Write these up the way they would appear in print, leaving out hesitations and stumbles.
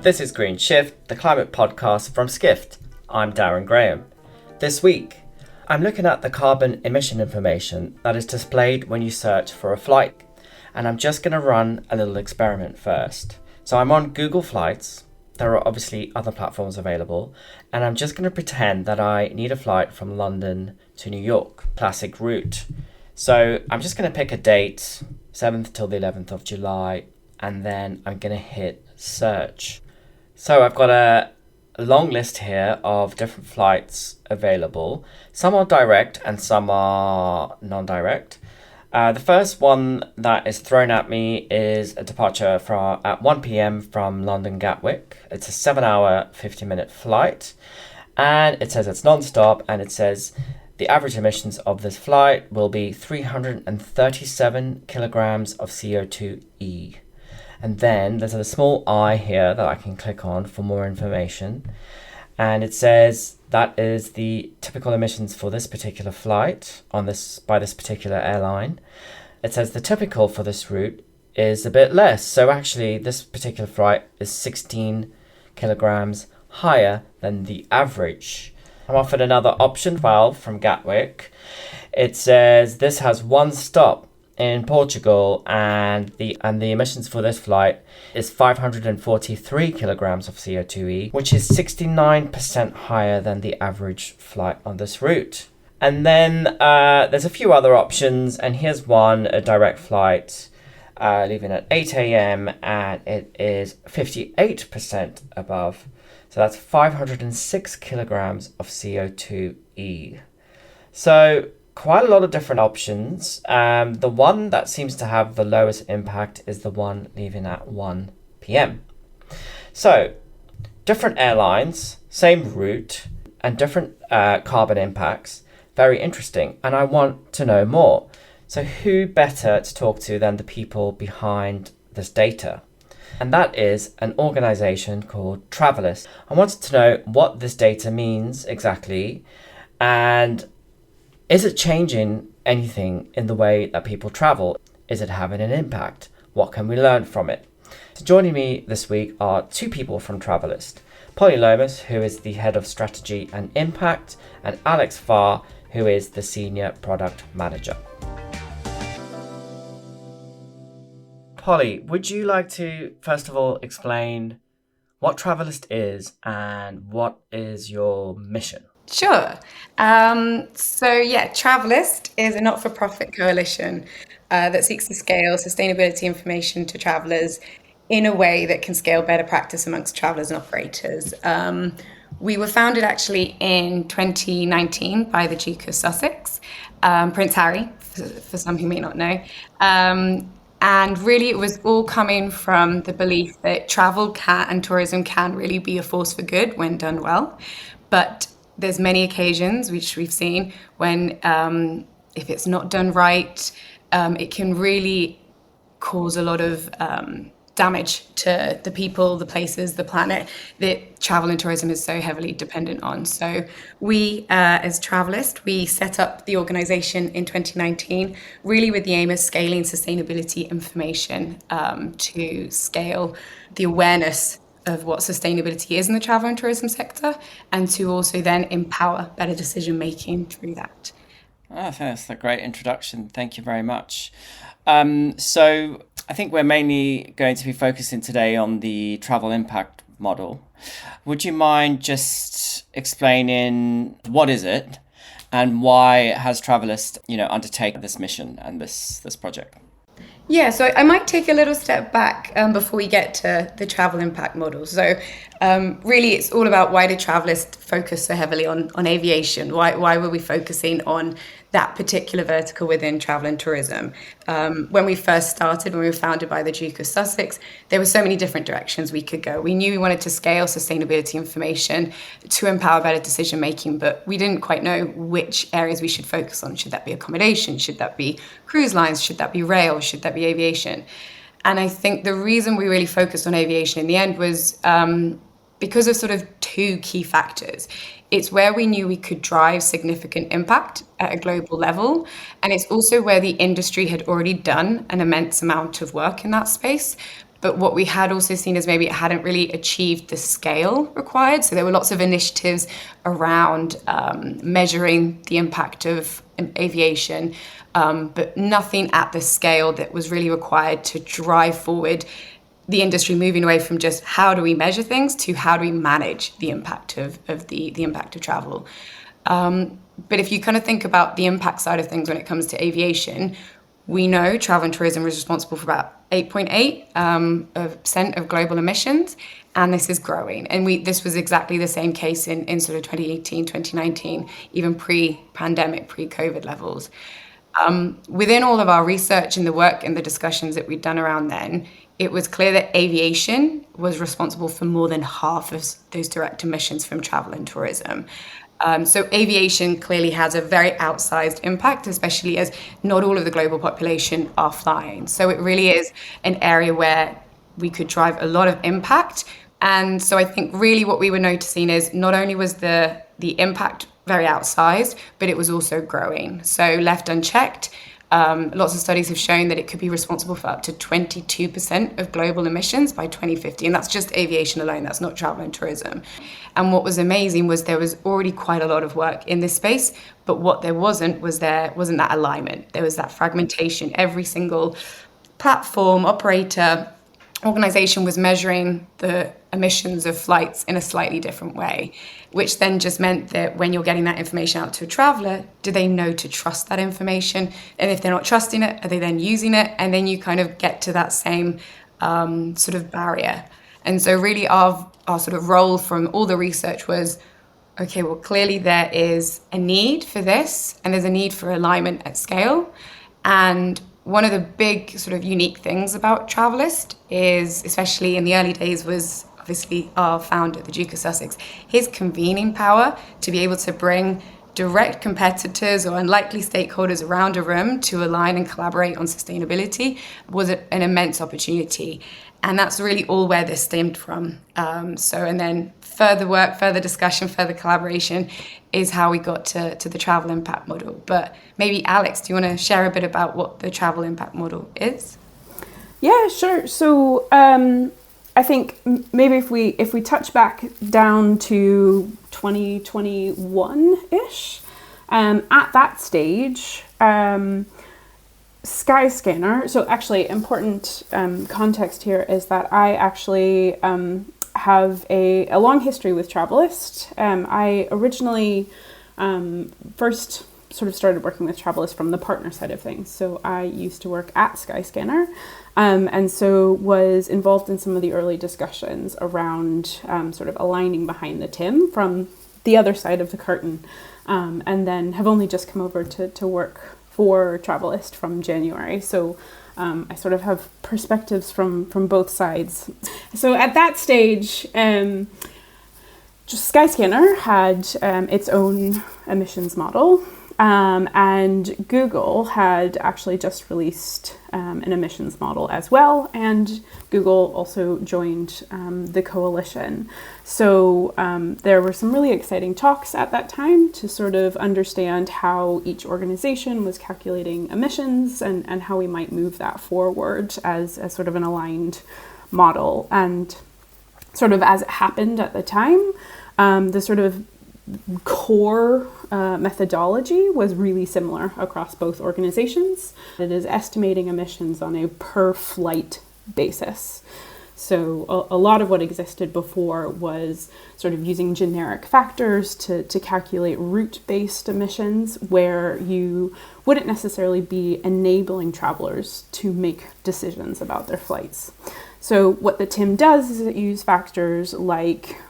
This is GreenShift, the climate podcast from Skift. I'm Darin Graham. This week, I'm looking at the carbon emission information that is displayed when you search for a flight. And I'm just going to run a little experiment first. So I'm on Google Flights. There are obviously other platforms available. And I'm just going to pretend that I need a flight from London to New York, classic route. So I'm just going to pick a date, 7th till the 11th of July, and then I'm going to hit search. So I've got a long list here of different flights available. Some are direct and some are non-direct. The first one that is thrown at me is a departure at 1 p.m. from London Gatwick. It's a 7-hour, 50-minute flight. And it says it's non-stop, and it says the average emissions of this flight will be 337 kilograms of CO2e. And then there's a small I here that I can click on for more information. And it says that is the typical emissions for this particular flight by this particular airline. It says the typical for this route is a bit less. So actually this particular flight is 16 kilograms higher than the average. I'm offered another option 12 from Gatwick. It says this has one stop in Portugal, and the emissions for this flight is 543 kilograms of CO2e, which is 69% higher than the average flight on this route. And then there's a few other options, and here's one, a direct flight leaving at 8 a.m. and it is 58% above. So that's 506 kilograms of CO2e. So quite a lot of different options. The one that seems to have the lowest impact is the one leaving at 1 p.m. So, different airlines, same route, and different carbon impacts. Very interesting, and I want to know more. So who better to talk to than the people behind this data? And that is an organization called Travalyst. I wanted to know what this data means exactly, and is it changing anything in the way that people travel? Is it having an impact? What can we learn from it? So joining me this week are two people from Travalyst. Polly Lomas, who is the head of strategy and impact, and Alix Farr, who is the senior product manager. Polly, would you like to first of all explain what Travalyst is and what is your mission? Sure. Travalyst is a not-for-profit coalition that seeks to scale sustainability information to travellers in a way that can scale better practice amongst travellers and operators. We were founded actually in 2019 by the Duke of Sussex, Prince Harry, for some who may not know. And really it was all coming from the belief that travel and tourism can really be a force for good when done well. But there's many occasions, which we've seen, when if it's not done right, it can really cause a lot of damage to the people, the places, the planet that travel and tourism is so heavily dependent on. So we, as Travalyst, we set up the organization in 2019, really with the aim of scaling sustainability information to scale the awareness of what sustainability is in the travel and tourism sector, and to also then empower better decision making through that. That's a great introduction. Thank you very much. So I think we're mainly going to be focusing today on the travel impact model. Would you mind just explaining what is it and why has Travalyst, undertaken this mission and this project? Yeah, so I might take a little step back before we get to the travel impact model. So really, it's all about why did Travalyst focus so heavily on aviation? Why were we focusing on that particular vertical within travel and tourism? When we first started, when we were founded by the Duke of Sussex, there were so many different directions we could go. We knew we wanted to scale sustainability information to empower better decision making, but we didn't quite know which areas we should focus on. Should that be accommodation? Should that be cruise lines? Should that be rail? Should that be aviation? And I think the reason we really focused on aviation in the end was because of sort of two key factors. It's where we knew we could drive significant impact at a global level. And it's also where the industry had already done an immense amount of work in that space. But what we had also seen is maybe it hadn't really achieved the scale required. So there were lots of initiatives around measuring the impact of aviation, but nothing at the scale that was really required to drive forward the industry, moving away from just how do we measure things to how do we manage the impact of the impact of travel. But if you kind of think about the impact side of things when it comes to aviation, we know travel and tourism is responsible for about 8.8% of global emissions, and this is growing. And this was exactly the same case in sort of 2018, 2019, even pre-pandemic, pre-COVID levels. Within all of our research and the work and the discussions that we'd done around then, it was clear that aviation was responsible for more than half of those direct emissions from travel and tourism. So aviation clearly has a very outsized impact, especially as not all of the global population are flying. So it really is an area where we could drive a lot of impact. And so I think really what we were noticing is not only was the impact very outsized, but it was also growing. So left unchecked, lots of studies have shown that it could be responsible for up to 22% of global emissions by 2050. And that's just aviation alone, that's not travel and tourism. And what was amazing was there was already quite a lot of work in this space, but what there wasn't that alignment. There was that fragmentation. Every single platform, operator, organization was measuring the emissions of flights in a slightly different way, which then just meant that when you're getting that information out to a traveler, do they know to trust that information? And if they're not trusting it, are they then using it? And then you kind of get to that same sort of barrier. And so really our sort of role from all the research was, okay, well, clearly there is a need for this, and there's a need for alignment at scale. And one of the big sort of unique things about Travalyst is, especially in the early days, was obviously our founder, the Duke of Sussex, his convening power to be able to bring direct competitors or unlikely stakeholders around a room to align and collaborate on sustainability was an immense opportunity. And that's really all where this stemmed from. And then further work, further discussion, further collaboration is how we got to the travel impact model. But maybe Alix, do you want to share a bit about what the travel impact model is? Yeah, sure. So I think maybe if we touch back down to 2021-ish, at that stage, Skyscanner, so actually important context here is that I actually have a long history with Travalyst. I originally first sort of started working with Travalyst from the partner side of things. So I used to work at Skyscanner, and so was involved in some of the early discussions around sort of aligning behind the TIM from the other side of the curtain, and then have only just come over to work for Travalyst from January. So I sort of have perspectives from both sides. So at that stage, just Skyscanner had its own emissions model, and Google had actually just released an emissions model as well, and Google also joined the coalition. So there were some really exciting talks at that time to sort of understand how each organization was calculating emissions and how we might move that forward as sort of an aligned model. And sort of as it happened at the time, the sort of core methodology was really similar across both organizations. It is estimating emissions on a per flight basis. So a lot of what existed before was sort of using generic factors to calculate route-based emissions, where you wouldn't necessarily be enabling travelers to make decisions about their flights. So what the TIM does is it uses factors like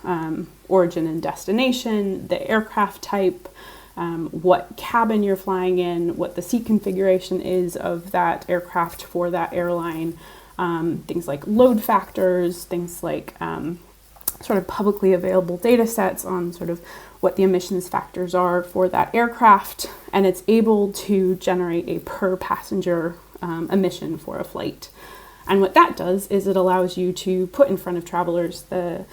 origin and destination, the aircraft type, what cabin you're flying in, what the seat configuration is of that aircraft for that airline, things like load factors, things like sort of publicly available data sets on sort of what the emissions factors are for that aircraft, and it's able to generate a per passenger emission for a flight. And what that does is it allows you to put in front of travelers the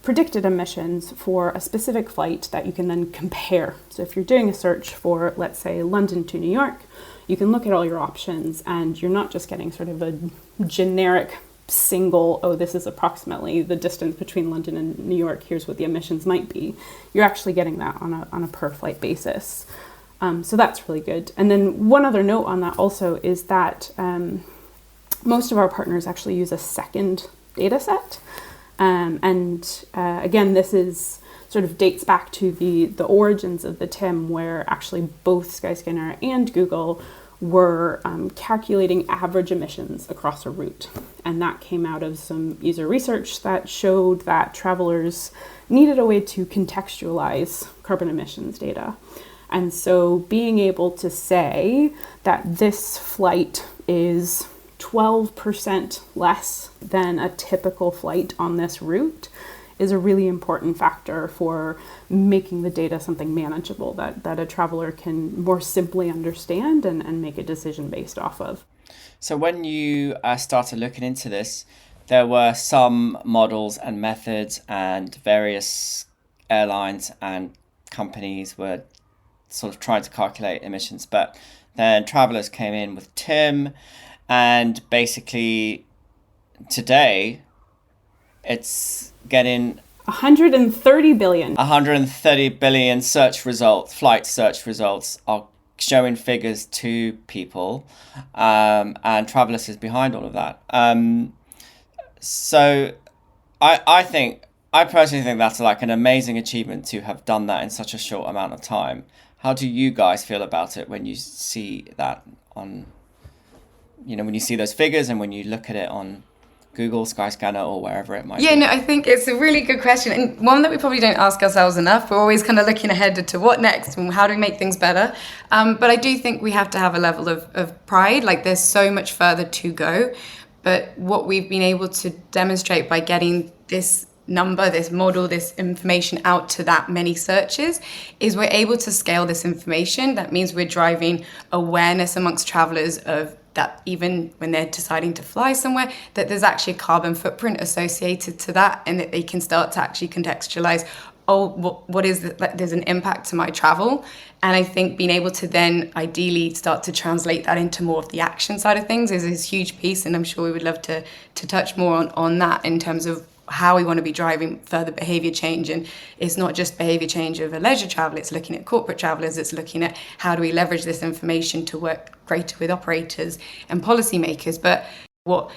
predicted emissions for a specific flight that you can then compare. So if you're doing a search for, let's say, London to New York, you can look at all your options and you're not just getting sort of a generic single, oh, this is approximately the distance between London and New York, here's what the emissions might be. You're actually getting that on a per flight basis. So that's really good. And then one other note on that also is that most of our partners actually use a second data set. Again, this is sort of dates back to the origins of the TIM, where actually both Skyscanner and Google were calculating average emissions across a route. And that came out of some user research that showed that travelers needed a way to contextualize carbon emissions data. And so being able to say that this flight is 12% less than a typical flight on this route is a really important factor for making the data something manageable that a traveler can more simply understand and make a decision based off of. So when you started looking into this, there were some models and methods, and various airlines and companies were sort of trying to calculate emissions. But then Travalyst came in with TIM, and basically today it's getting 130 billion. 130 billion flight search results are showing figures to people, and Travalyst is behind all of that. So I personally think that's like an amazing achievement to have done that in such a short amount of time. How do you guys feel about it when you see that when you see those figures and when you look at it on Google, Skyscanner, or wherever it might be? Yeah, no, I think it's a really good question, and one that we probably don't ask ourselves enough. We're always kind of looking ahead to what next and how do we make things better. But I do think we have to have a level of pride. Like, there's so much further to go. But what we've been able to demonstrate by getting this number, this model, this information out to that many searches is we're able to scale this information. That means we're driving awareness amongst travelers of that even when they're deciding to fly somewhere, that there's actually a carbon footprint associated to that, and that they can start to actually contextualize, what is it, like, there's an impact to my travel. And I think being able to then ideally start to translate that into more of the action side of things is a huge piece, and I'm sure we would love to touch more on that in terms of how we want to be driving further behavior change. And it's not just behavior change of a leisure travel, it's looking at corporate travelers, it's looking at how do we leverage this information to work greater with operators and policymakers. But what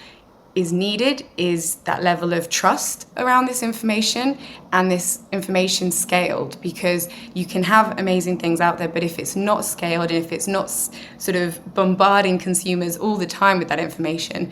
is needed is that level of trust around this information, and this information scaled, because you can have amazing things out there, but if it's not scaled and if it's not sort of bombarding consumers all the time with that information,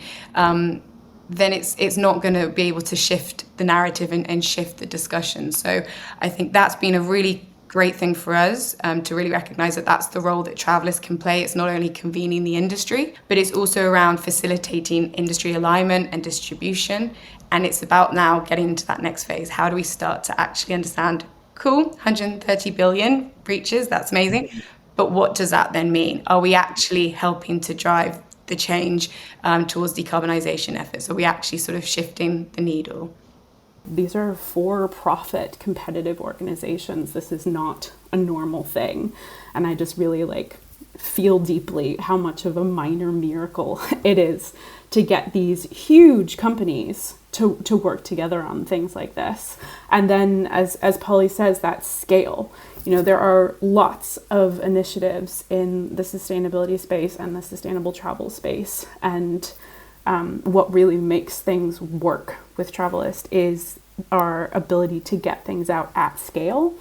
then it's not going to be able to shift the narrative and shift the discussion. So I think that's been a really great thing for us, to really recognise that that's the role that Travalyst can play. It's not only convening the industry, but it's also around facilitating industry alignment and distribution. And it's about now getting into that next phase. How do we start to actually understand, cool, 130 billion breaches, that's amazing. But what does that then mean? Are we actually helping to drive the change towards decarbonisation efforts? Are we actually sort of shifting the needle? These are for-profit competitive organizations. This is not a normal thing. And I just really feel deeply how much of a minor miracle it is to get these huge companies to work together on things like this. And then as Polly says, that scale. There are lots of initiatives in the sustainability space and the sustainable travel space. And what really makes things work with Travalyst is our ability to get things out at scale,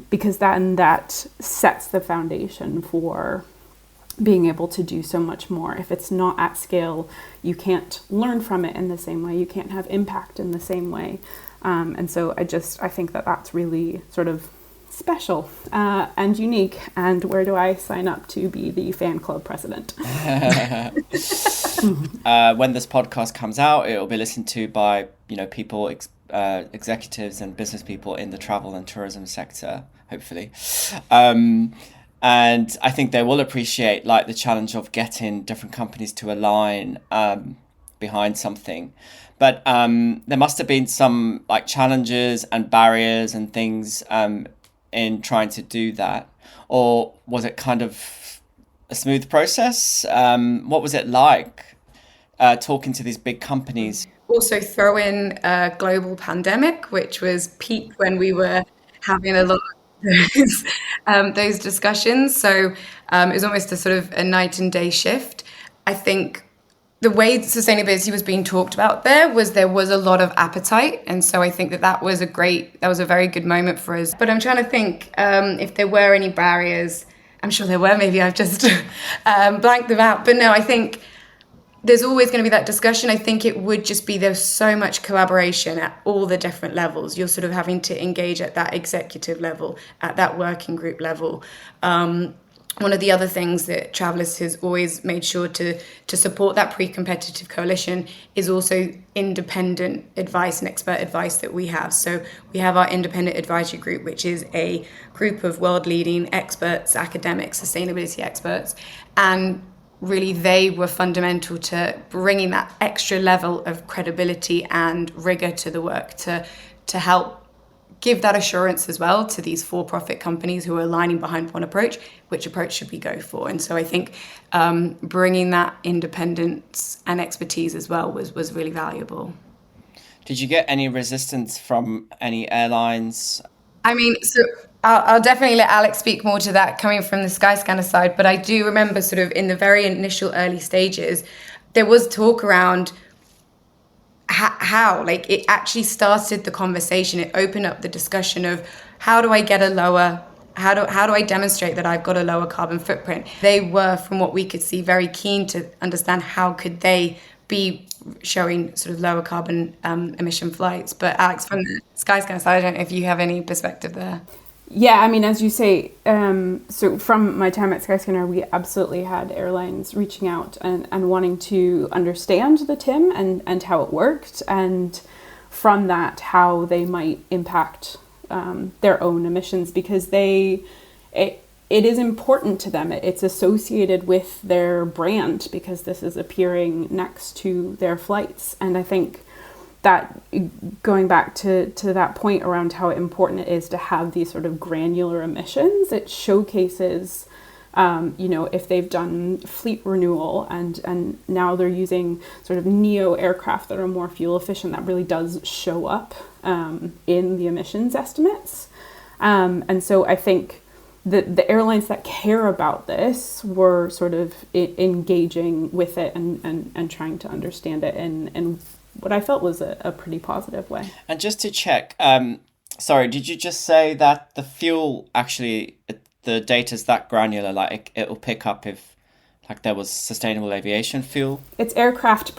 because that sets the foundation for being able to do so much more. If it's not at scale, you can't learn from it in the same way. You can't have impact in the same way. And so I think that that's really sort of special and unique. And where do I sign up to be the fan club president? When this podcast comes out, it will be listened to by people, executives and business people in the travel and tourism sector, hopefully. And I think they will appreciate the challenge of getting different companies to align behind something. But there must have been some challenges and barriers and things in trying to do that, or was it kind of a smooth process? What was it like talking to these big companies. Also throw in a global pandemic, which was peak when we were having a lot of those discussions. So it was almost a sort of a night and day shift. I think the way sustainability was being talked about there was a lot of appetite. And so I think that was a very good moment for us. But I'm trying to think if there were any barriers. I'm sure there were, maybe I've just blanked them out. But no, I think there's always going to be that discussion. I think it would just be, there's so much collaboration at all the different levels. You're sort of having to engage at that executive level, at that working group level. One of the other things that Travalyst has always made sure to support that pre-competitive coalition is also independent advice and expert advice that we have. So we have our independent advisory group, which is a group of world-leading experts, academics, sustainability experts, and really they were fundamental to bringing that extra level of credibility and rigor to the work to help give that assurance as well to these for-profit companies who are aligning behind one approach, which approach should we go for. And so I think bringing that independence and expertise as well was really valuable. Did you get any resistance from any airlines? I mean, so I'll definitely let Alix speak more to that coming from the Skyscanner side, but I do remember sort of in the very initial early stages, there was talk around how like it actually started the conversation. It opened up the discussion of how do I demonstrate that I've got a lower carbon footprint. They were, from what we could see, very keen to understand how could they be showing sort of lower carbon emission flights. But Alix, from the Skyscanner side, I don't know if you have any perspective there. Yeah, I mean, as you say, so from my time at Skyscanner, we absolutely had airlines reaching out and wanting to understand the TIM and how it worked, and from that, how they might impact their own emissions, because it is important to them. It's associated with their brand because this is appearing next to their flights. And I think that, going back to that point around how important it is to have these sort of granular emissions, it showcases, if they've done fleet renewal and now they're using sort of neo aircraft that are more fuel efficient, that really does show up in the emissions estimates. And so I think the airlines that care about this were sort of engaging with it and trying to understand it and what I felt was a pretty positive way. And just to check, sorry, did you just say that the fuel actually, the data's that granular, like it'll pick up if like there was sustainable aviation fuel? It's aircraft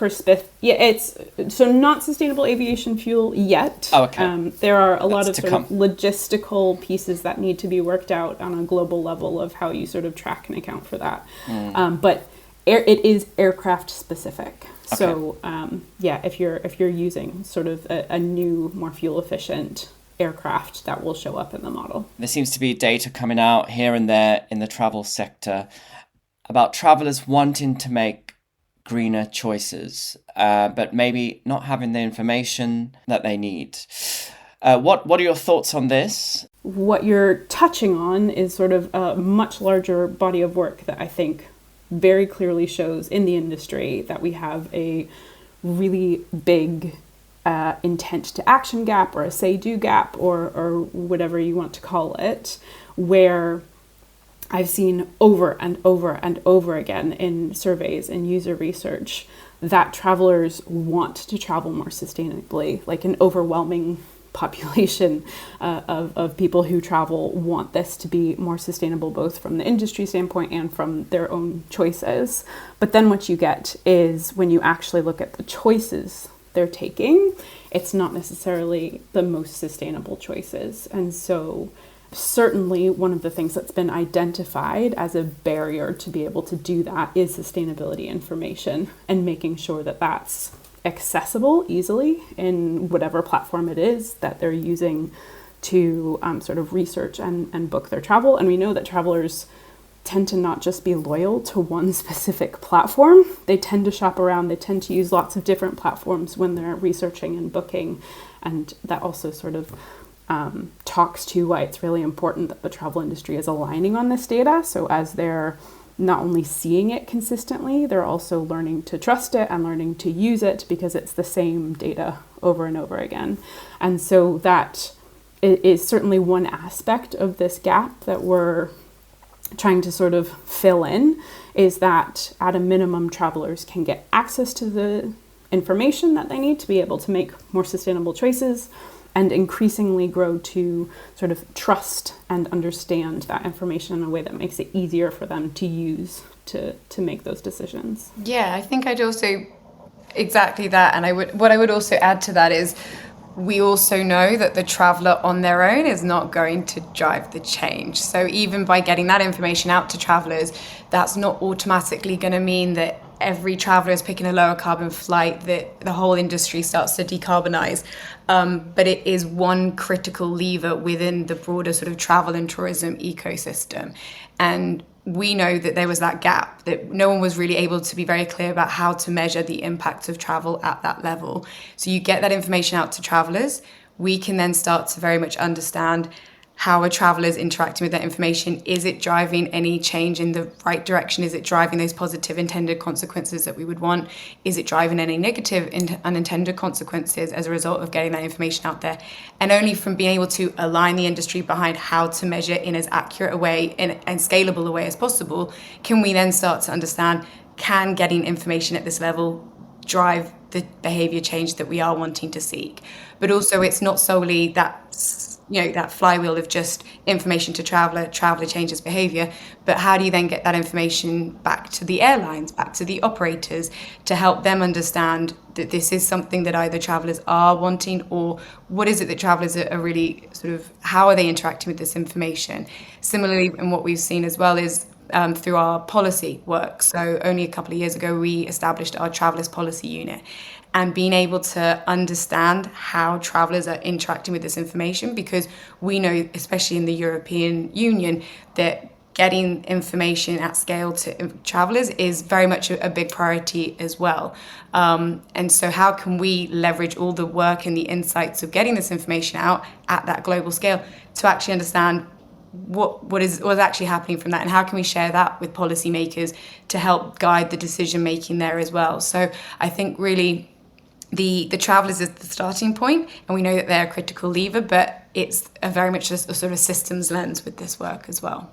it's so not sustainable aviation fuel yet. Oh, okay. There are a lot of sort of logistical pieces that need to be worked out on a global level of how you sort of track and account for that. But it is aircraft specific. Okay. So if you're using sort of a new, more fuel efficient aircraft, that will show up in the model. There seems to be data coming out here and there in the travel sector about travelers wanting to make greener choices, but maybe not having the information that they need. What are your thoughts on this? What you're touching on is sort of a much larger body of work that I think very clearly shows in the industry that we have a really big intent to action gap, or a say-do gap, or whatever you want to call it, where I've seen over and over and over again in surveys and user research that travelers want to travel more sustainably. Like an overwhelming population of people who travel want this to be more sustainable, both from the industry standpoint and from their own choices. But then what you get is, when you actually look at the choices they're taking, it's not necessarily the most sustainable choices. And so certainly one of the things that's been identified as a barrier to be able to do that is sustainability information, and making sure that that's accessible easily in whatever platform it is that they're using to sort of research and book their travel. And we know that travelers tend to not just be loyal to one specific platform. They tend to shop around. They tend to use lots of different platforms when they're researching and booking. And that also sort of talks to why it's really important that the travel industry is aligning on this data. So as they're not only seeing it consistently, they're also learning to trust it and learning to use it because it's the same data over and over again. And so that is certainly one aspect of this gap that we're trying to sort of fill in, is that at a minimum, travelers can get access to the information that they need to be able to make more sustainable choices, and increasingly grow to sort of trust and understand that information in a way that makes it easier for them to use to make those decisions. Yeah, I think I'd also exactly that. And what I would also add to that is we also know that the traveller on their own is not going to drive the change. So even by getting that information out to travellers, that's not automatically going to mean that every traveller is picking a lower carbon flight, that the whole industry starts to decarbonise. But it is one critical lever within the broader sort of travel and tourism ecosystem. And we know that there was that gap, that no one was really able to be very clear about how to measure the impact of travel at that level. So you get that information out to travellers, we can then start to very much understand how a traveller is interacting with that information. Is it driving any change in the right direction? Is it driving those positive intended consequences that we would want? Is it driving any negative unintended consequences as a result of getting that information out there? And only from being able to align the industry behind how to measure in as accurate a way and scalable a way as possible, can we then start to understand, can getting information at this level drive the behaviour change that we are wanting to seek? But also, it's not solely that flywheel of just information to traveller changes behaviour, but how do you then get that information back to the airlines, back to the operators, to help them understand that this is something that either travellers are wanting, or what is it that travellers are really sort of, how are they interacting with this information? Similarly, and what we've seen as well is through our policy work. So only a couple of years ago, we established our Travalyst policy unit, and being able to understand how travellers are interacting with this information, because we know, especially in the European Union, that getting information at scale to travellers is very much a big priority as well. And so how can we leverage all the work and the insights of getting this information out at that global scale to actually understand what's actually happening from that, and how can we share that with policymakers to help guide the decision making there as well? So I think really the travellers is the starting point, and we know that they're a critical lever, but it's very much a sort of systems lens with this work as well.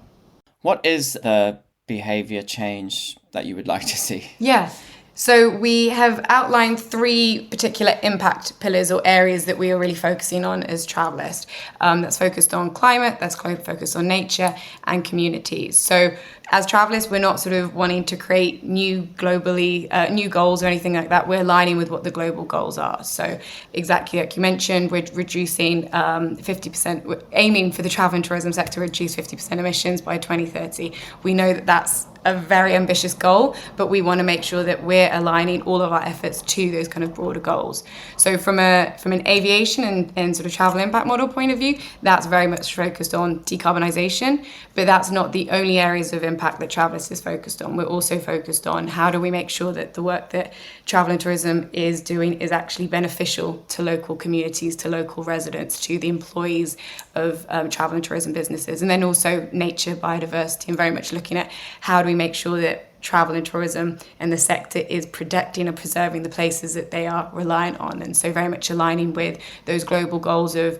What is the behaviour change that you would like to see? Yeah. So we have outlined 3 particular impact pillars or areas that we are really focusing on as Travalyst. That's focused on climate, that's focused on nature and communities. So as Travalyst, we're not sort of wanting to create new new goals or anything like that. We're aligning with what the global goals are. So exactly like you mentioned, we're reducing 50%, we're aiming for the travel and tourism sector to reduce 50% emissions by 2030. We know that that's a very ambitious goal, but we want to make sure that we're aligning all of our efforts to those kind of broader goals. So from an aviation and sort of travel impact model point of view, that's very much focused on decarbonisation, but that's not the only areas of impact that Travalyst is focused on. We're also focused on how do we make sure that the work that travel and tourism is doing is actually beneficial to local communities, to local residents, to the employees of travel and tourism businesses, and then also nature, biodiversity, and very much looking at how do we make sure that travel and tourism and the sector is protecting and preserving the places that they are reliant on. And so very much aligning with those global goals of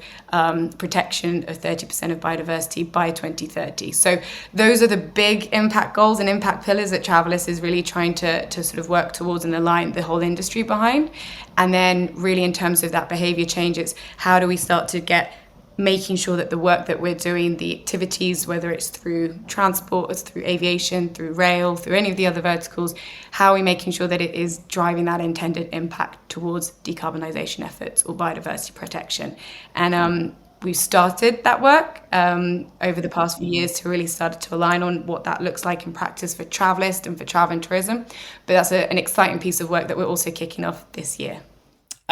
protection of 30% of biodiversity by 2030. So those are the big impact goals and impact pillars that Travalyst is really trying to sort of work towards and align the whole industry behind. And then really in terms of that behaviour change, it's how do we start to get making sure that the work that we're doing, the activities, whether it's through transport, it's through aviation, through rail, through any of the other verticals, how are we making sure that it is driving that intended impact towards decarbonisation efforts or biodiversity protection? And we've started that work over the past few years to really start to align on what that looks like in practice for Travalyst and for travel and tourism. But that's an exciting piece of work that we're also kicking off this year.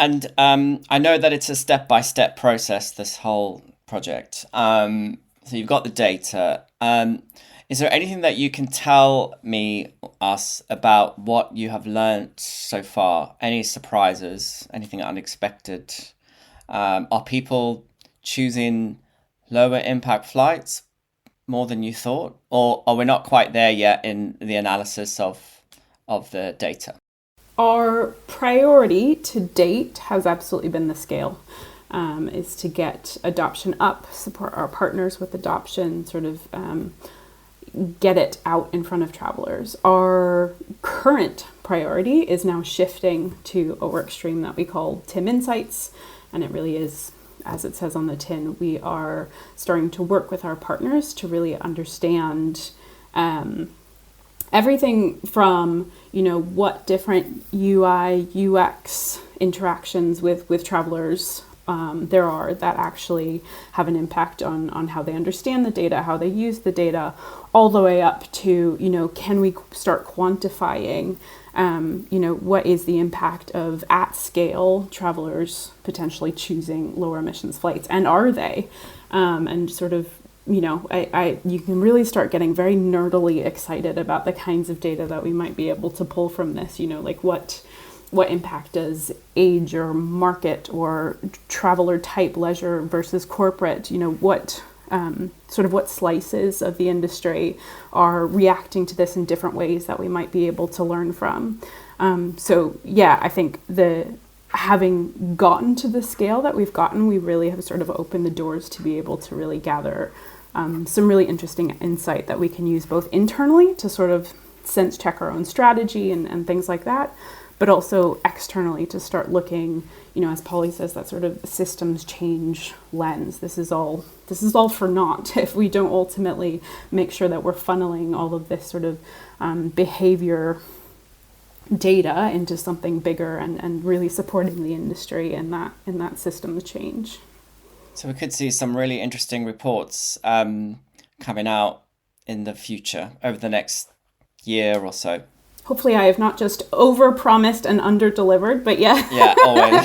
And I know that it's a step-by-step process, this whole project. So you've got the data. Is there anything that you can tell us about what you have learnt so far? Any surprises? Anything unexpected? Are people choosing lower impact flights more than you thought? Or are we not quite there yet in the analysis of the data? Our priority to date has absolutely been the scale, is to get adoption up, support our partners with adoption, sort of get it out in front of travelers. Our current priority is now shifting to a work stream that we call TIM Insights, and it really is, as it says on the tin, we are starting to work with our partners to really understand everything from, what different UI, UX interactions with travelers there are that actually have an impact on how they understand the data, how they use the data, all the way up to, can we start quantifying, what is the impact of at scale travelers potentially choosing lower emissions flights, and are they? And sort of, you can really start getting very nerdily excited about the kinds of data that we might be able to pull from this, like what impact does age or market or traveler type, leisure versus corporate, what what slices of the industry are reacting to this in different ways that we might be able to learn from. I think having gotten to the scale that we've gotten, we really have sort of opened the doors to be able to really gather some really interesting insight that we can use both internally to sort of sense check our own strategy and things like that, but also externally to start looking, as Polly says, that sort of systems change lens. This is all for naught if we don't ultimately make sure that we're funneling all of this sort of behavior data into something bigger and really supporting the industry in that systems change. So we could see some really interesting reports coming out in the future over the next year or so. Hopefully I have not just over-promised and under-delivered, but yeah. Yeah, always.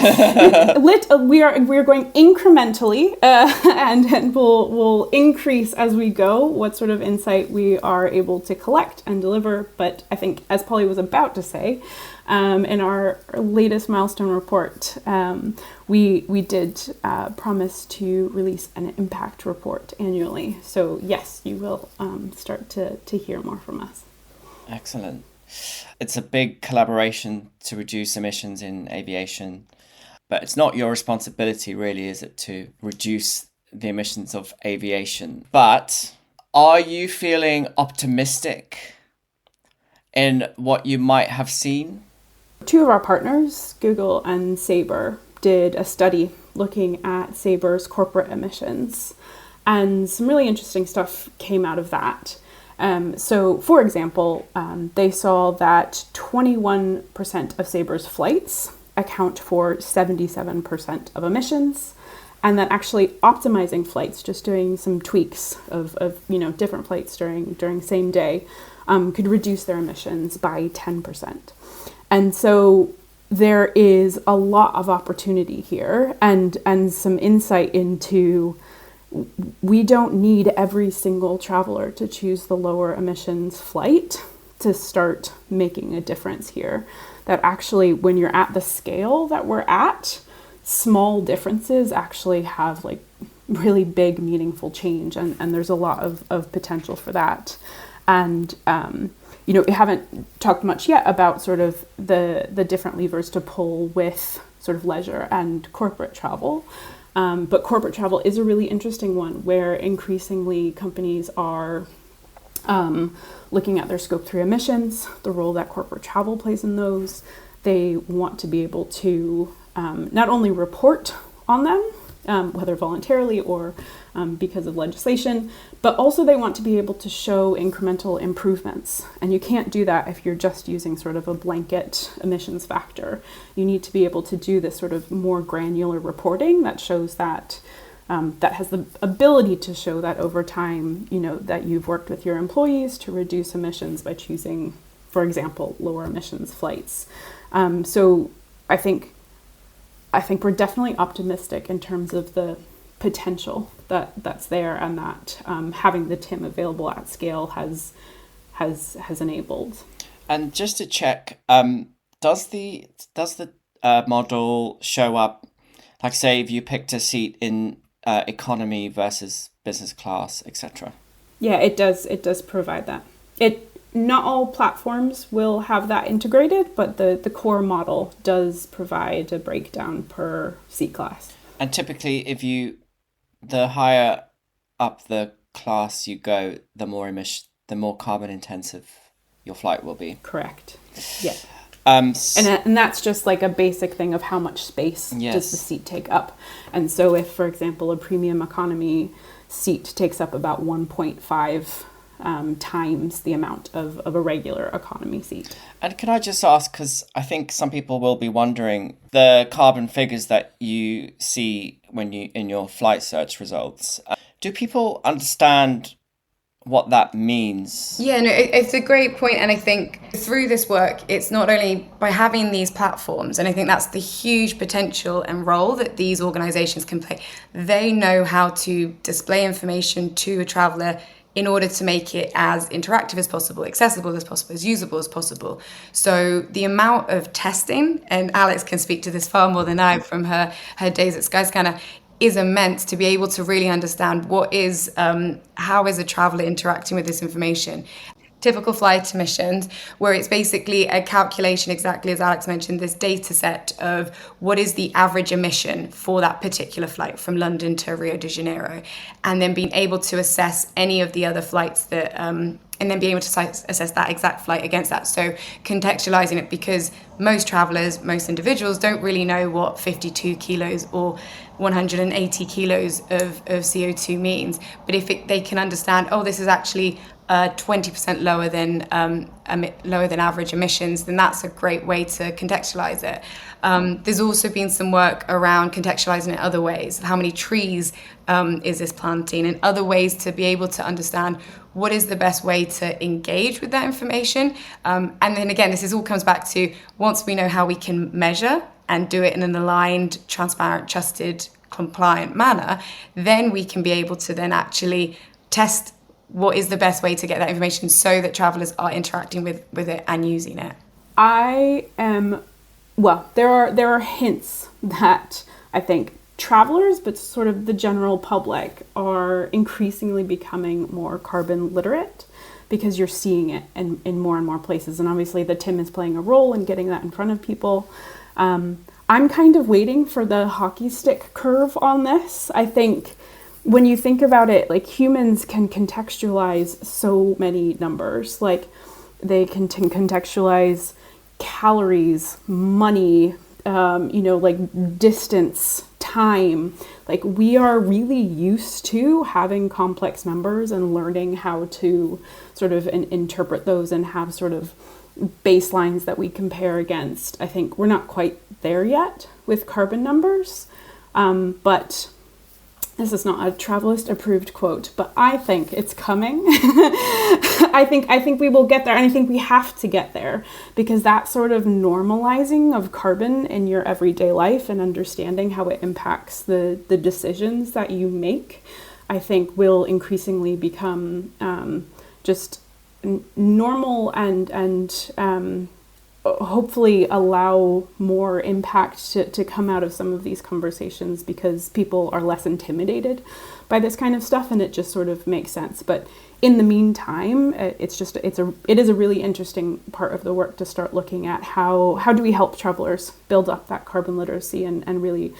we are going incrementally, and we'll increase as we go what sort of insight we are able to collect and deliver. But I think, as Polly was about to say, in our latest milestone report, we did promise to release an impact report annually. So yes, you will start to hear more from us. Excellent. It's a big collaboration to reduce emissions in aviation, but it's not your responsibility really, is it, to reduce the emissions of aviation? But are you feeling optimistic in what you might have seen? Two of our partners, Google and Sabre, did a study looking at Sabre's corporate emissions, and some really interesting stuff came out of that. So, for example, they saw that 21% of Sabre's flights account for 77% of emissions, and that actually optimizing flights, just doing some tweaks of different flights during same day, could reduce their emissions by 10%. And so there is a lot of opportunity here and some insight into, we don't need every single traveler to choose the lower emissions flight to start making a difference here. That actually, when you're at the scale that we're at, small differences actually have like really big, meaningful change, and there's a lot of potential for that. And we haven't talked much yet about sort of the different levers to pull with sort of leisure and corporate travel. But corporate travel is a really interesting one, where increasingly companies are looking at their Scope 3 emissions, the role that corporate travel plays in those. They want to be able to not only report on them, whether voluntarily or because of legislation, but also they want to be able to show incremental improvements. And you can't do that if you're just using sort of a blanket emissions factor. You need to be able to do this sort of more granular reporting that shows that, that has the ability to show that over time, that you've worked with your employees to reduce emissions by choosing, for example, lower emissions flights. So I think we're definitely optimistic in terms of the potential that's there, and that having the TIM available at scale has enabled. And just to check, does the model show up, like say if you picked a seat in economy versus business class, etc.? Yeah, it does. It does provide that. Not all platforms will have that integrated, but the core model does provide a breakdown per seat class. And typically, the higher up the class you go, the more carbon intensive your flight will be. Correct. Yeah. And that's just like a basic thing of how much space does the seat take up. And so if, for example, a premium economy seat takes up about 1.5 times the amount of a regular economy seat. And can I just ask, because I think some people will be wondering, the carbon figures that you see when you in your flight search results, do people understand what that means? Yeah, no, it's a great point. And I think through this work, it's not only by having these platforms, and I think that's the huge potential and role that these organizations can play. They know how to display information to a traveler in order to make it as interactive as possible, accessible as possible, as usable as possible. So the amount of testing, and Alix can speak to this far more than I from her days at Skyscanner, is immense to be able to really understand how is a traveller interacting with this information. Typical flight emissions, where it's basically a calculation, exactly as Alix mentioned, this data set of what is the average emission for that particular flight from London to Rio de Janeiro, and then being able to assess any of the other flights that, and then being able to assess that exact flight against that. So contextualizing it, because most travellers, most individuals don't really know what 52 kilos or 180 kilos of CO2 means. But if they can understand, this is actually 20% lower than average emissions, then that's a great way to contextualize it. There's also been some work around contextualizing it other ways. How many trees is this planting, and other ways to be able to understand what is the best way to engage with that information. And then again, this all comes back to, once we know how we can measure and do it in an aligned, transparent, trusted, compliant manner, then we can be able to then actually test what is the best way to get that information so that travellers are interacting with it and using it. There are hints that I think travelers, but sort of the general public, are increasingly becoming more carbon literate, because you're seeing it in more and more places. And obviously the TIM is playing a role in getting that in front of people. I'm kind of waiting for the hockey stick curve on this. I think when you think about it, like, humans can contextualize so many numbers. Like, they can contextualize calories, money, like distance, time. Like, we are really used to having complex numbers and learning how to sort of interpret those and have sort of baselines that we compare against. I think we're not quite there yet with carbon numbers, but this is not a Travalyst approved quote, but I think it's coming. I think we will get there, and I think we have to get there, because that sort of normalizing of carbon in your everyday life and understanding how it impacts the decisions that you make, I think will increasingly become just normal and hopefully allow more impact to come out of some of these conversations, because people are less intimidated by this kind of stuff, and it just sort of makes sense. But in the meantime, it is a really interesting part of the work to start looking at how do we help travelers build up that carbon literacy and really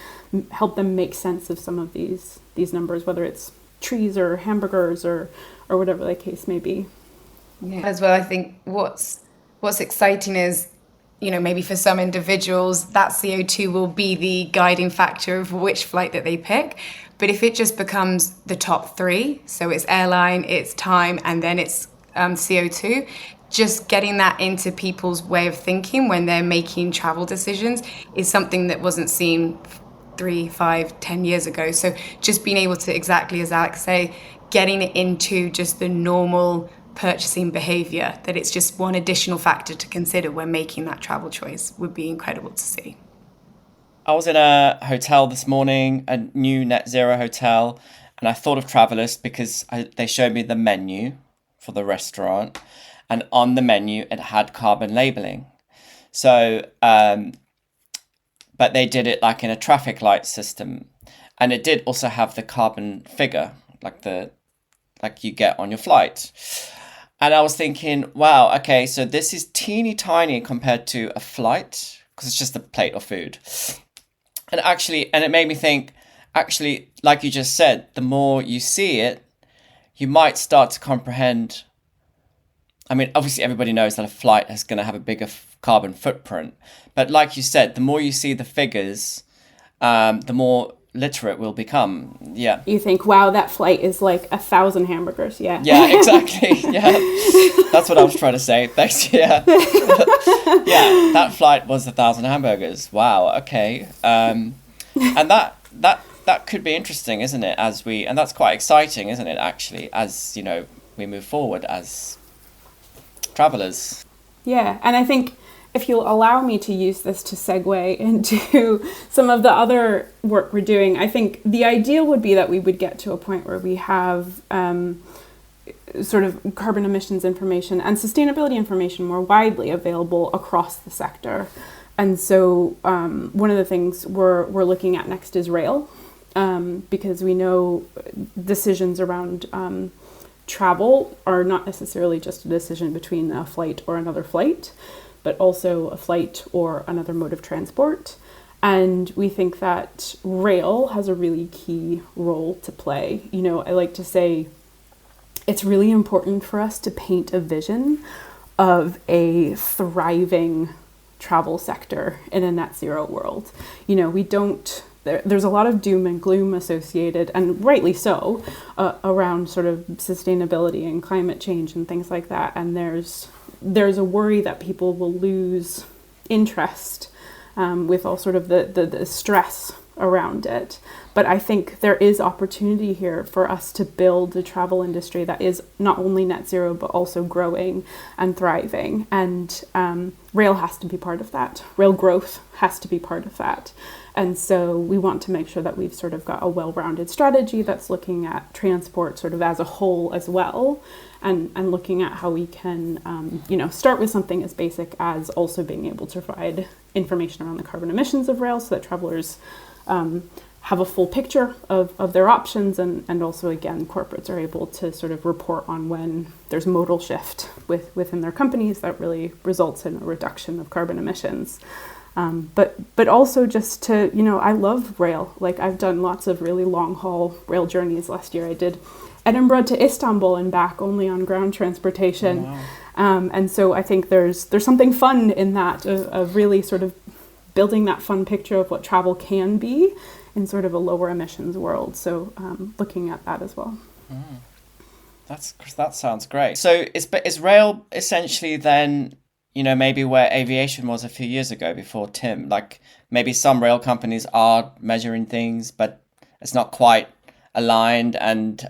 help them make sense of some of these numbers, whether it's trees or hamburgers or whatever the case may be. Yeah. As well, I think what's exciting is, maybe for some individuals, that CO2 will be the guiding factor of which flight that they pick. But if it just becomes the top three, so it's airline, it's time, and then it's CO2, just getting that into people's way of thinking when they're making travel decisions is something that wasn't seen 3, 5, 10 years ago. So just being able to, exactly as Alix say, getting it into just the normal purchasing behavior, that it's just one additional factor to consider when making that travel choice, would be incredible to see. I was in a hotel this morning, a new net zero hotel, and I thought of Travalyst because they showed me the menu for the restaurant, and on the menu it had carbon labeling. So, but they did it like in a traffic light system, and it did also have the carbon figure, like the like you get on your flight. And I was thinking, wow, okay, so this is teeny tiny compared to a flight, because it's just a plate of food. And it made me think, actually, like you just said, the more you see it, you might start to comprehend. I mean, obviously everybody knows that a flight is going to have a bigger carbon footprint. But like you said, the more you see the figures, the more literate we'll become. Yeah. You think, wow, that flight is like 1,000 hamburgers. Yeah. Yeah, exactly. Yeah. That's what I was trying to say. Thanks. Yeah. Yeah, that flight was 1,000 hamburgers. Wow. Okay. And that could be interesting, isn't it? And that's quite exciting, isn't it? Actually, as you know, we move forward as travelers. Yeah, and I think if you'll allow me to use this to segue into some of the other work we're doing, I think the ideal would be that we would get to a point where we have sort of carbon emissions information and sustainability information more widely available across the sector. And so one of the things we're looking at next is rail, because we know decisions around travel are not necessarily just a decision between a flight or another flight, but also a flight or another mode of transport. And we think that rail has a really key role to play. You know, I like to say it's really important for us to paint a vision of a thriving travel sector in a net zero world. You know, there's a lot of doom and gloom associated, and rightly so, around sort of sustainability and climate change and things like that. And there's a worry that people will lose interest with all sort of the stress around it. But I think there is opportunity here for us to build a travel industry that is not only net zero, but also growing and thriving. And rail has to be part of that. Rail growth has to be part of that. And so we want to make sure that we've sort of got a well-rounded strategy that's looking at transport sort of as a whole as well, and looking at how we can, start with something as basic as also being able to provide information around the carbon emissions of rail so that travelers have a full picture of their options, and also, again, corporates are able to sort of report on when there's modal shift within their companies that really results in a reduction of carbon emissions. But also just to, I love rail. Like, I've done lots of really long haul rail journeys. Last year I did Edinburgh to Istanbul and back only on ground transportation. Oh, wow. And so I think there's something fun in that of really sort of building that fun picture of what travel can be in sort of a lower emissions world. So looking at that as well. Mm. That sounds great. So is rail essentially then, maybe where aviation was a few years ago before Tim? Like, maybe some rail companies are measuring things, but it's not quite aligned and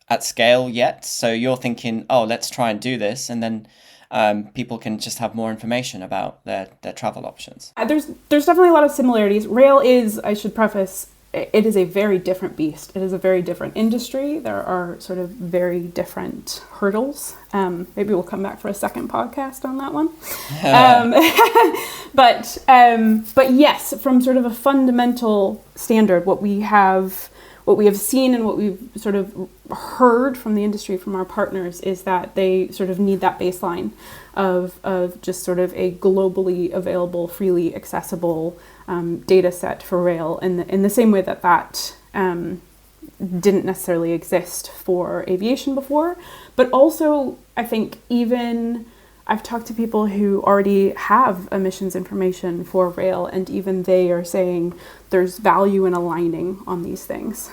at scale yet. So you're thinking, oh, let's try and do this, and then people can just have more information about their travel options. There's definitely a lot of similarities. Rail is, I should preface, it is a very different beast. It is a very different industry. There are sort of very different hurdles. Maybe we'll come back for a second podcast on that one. But yes, from sort of a fundamental standard, what we have seen and what we've sort of heard from the industry, from our partners, is that they sort of need that baseline of just sort of a globally available, freely accessible data set for rail in the same way that didn't necessarily exist for aviation before. But also, I think even I've talked to people who already have emissions information for rail, and even they are saying there's value in aligning on these things,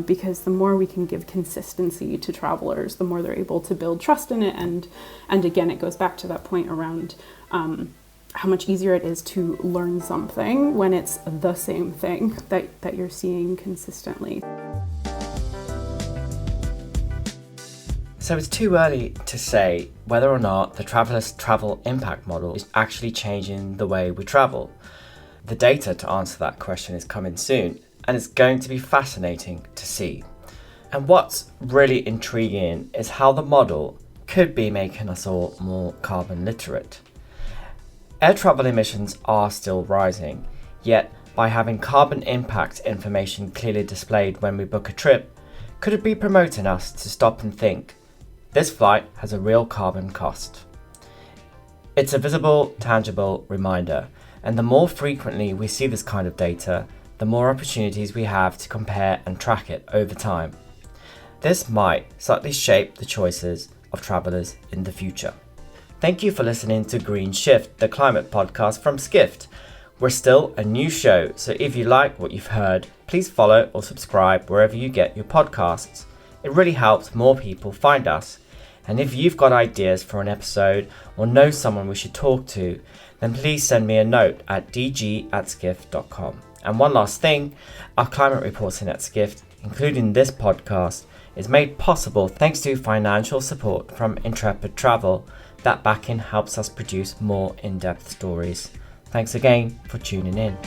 because the more we can give consistency to travelers, the more they're able to build trust in it. And again, it goes back to that point around how much easier it is to learn something when it's the same thing that you're seeing consistently. So it's too early to say whether or not the Travalyst travel impact model is actually changing the way we travel. The data to answer that question is coming soon, and it's going to be fascinating to see. And what's really intriguing is how the model could be making us all more carbon literate. Air travel emissions are still rising, yet by having carbon impact information clearly displayed when we book a trip, Could it be promoting us to stop and think, this flight has a real carbon cost? It's a visible, tangible reminder, and the more frequently we see this kind of data, the more opportunities we have to compare and track it over time. This might slightly shape the choices of travellers in the future. Thank you for listening to GreenShift, the climate podcast from Skift. We're still a new show, so if you like what you've heard, please follow or subscribe wherever you get your podcasts. It really helps more people find us. And if you've got ideas for an episode or know someone we should talk to, then please send me a note at dg@skift.com. And one last thing, our climate reporting at Skift, including this podcast, is made possible thanks to financial support from Intrepid Travel. That backing helps us produce more in-depth stories. Thanks again for tuning in.